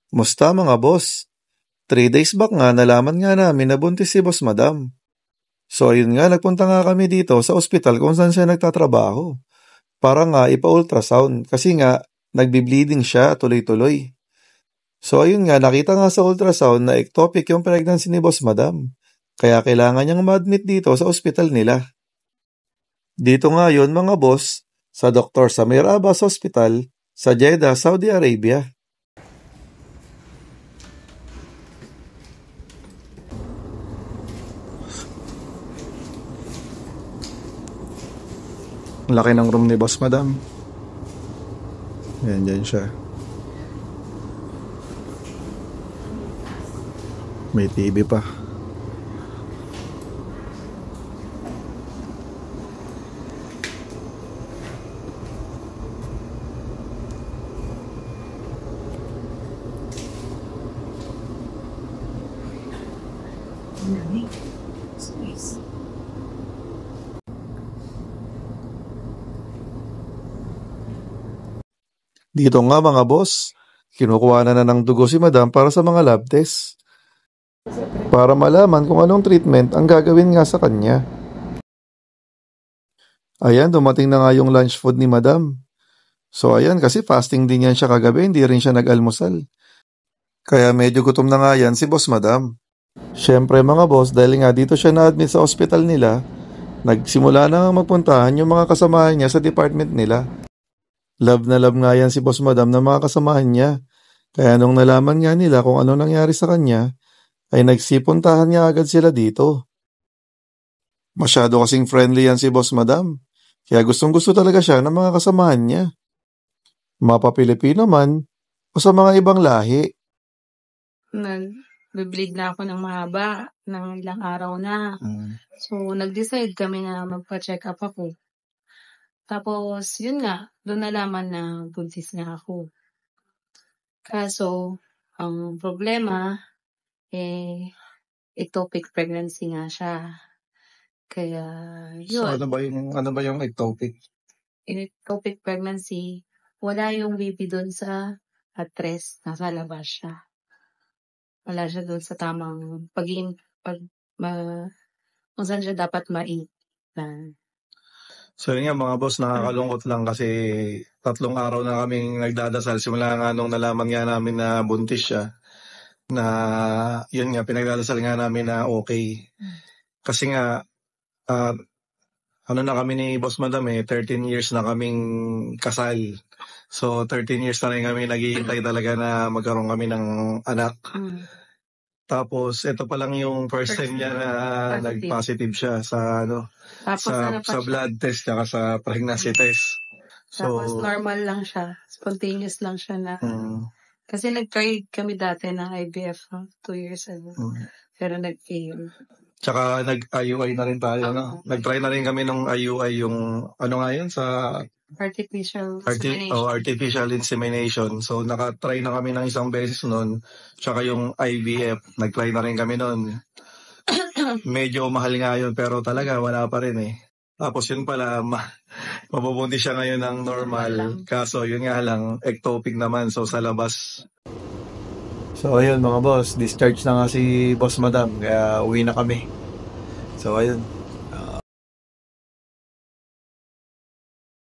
Musta mga boss? 3 days back nga nalaman nga namin na buntis si Boss Madam. So ayun nga, nagpunta nga kami dito sa ospital kung saan siya nagtatrabaho. Para nga ipa-ultrasound kasi nga nagbi-bleeding siya tuloy-tuloy. So ayun nga, nakita nga sa ultrasound na ectopic yung pregnancy ni Boss Madam. Kaya kailangan niyang ma-admit dito sa ospital nila. Dito nga yun mga boss, sa Dr. Samir Abbas Hospital sa Jeddah, Saudi Arabia. Ang laki ng room ni Boss Madam. Yan, dyan siya. May TV pa. Dito nga mga boss, kinukuha na ng dugo si Madam para sa mga lab test. Para malaman kung anong treatment ang gagawin nga sa kanya. Ayan, dumating na nga yung lunch food ni Madam. So ayan, kasi fasting din yan siya kagabi, hindi rin siya nag-almusal. Kaya medyo gutom na nga yan si Boss Madam. Siyempre mga boss, dahil nga dito siya na-admit sa ospital nila, nagsimula na nga magpuntahan yung mga kasamahan niya sa department nila. Love na love nga yan si Boss Madam ng mga kasamahan niya. Kaya nung nalaman nga nila kung ano nangyari sa kanya, ay nagsipuntahan nga agad sila dito. Masyado kasing friendly yan si Boss Madam. Kaya gustong gusto talaga siya ng mga kasamahan niya. Mapa-Pilipino man o sa mga ibang lahi. Nag-bleed na ako ng mahaba ng ilang araw na. So, nag-decide kami na magpa-check up ako. Tapos, yun nga, doon nalaman na buntis na ako. Kaso, ang problema, ectopic pregnancy nga siya. Kaya, yun. So ano ba yung ectopic? Ectopic pregnancy, wala yung baby doon sa atres, nasa labas siya. Wala siya doon sa tamang kung saan siya dapat ma-eat. So yun nga mga boss, nakakalungkot lang kasi 3 araw na kaming nagdadasal simula nga nung nalaman nga namin na buntis siya. Na yun nga, pinagdadasal nga namin na okay. Kasi nga, ano na kami ni Boss Madam 13 years na kaming kasal. So 13 years na rin kami naghihintay talaga na magkaroon kami ng anak. Tapos ito pa lang yung first time niya na nag-positive siya sa sa blood test at sa pregnancy test. So, tapos normal lang siya, spontaneous lang siya na. Kasi nag-try kami dati ng IVF 2 years ago. Pero nag-fail. Tsaka nag-IUI na rin tayo, no? Nag-try na rin kami ng IUI, yung ano nga yun sa artificial insemination. So naka-try na kami ng isang beses noon. Tsaka yung IVF, nag-try na rin kami noon. Medyo mahal nga yun, pero talaga wala pa rin Tapos yun pala, mabubuntis siya ngayon ng normal. Kaso yun nga lang, ectopic naman, so sa labas. So ayun mga boss, discharge na nga si Boss Madam, kaya uwi na kami. So ayun.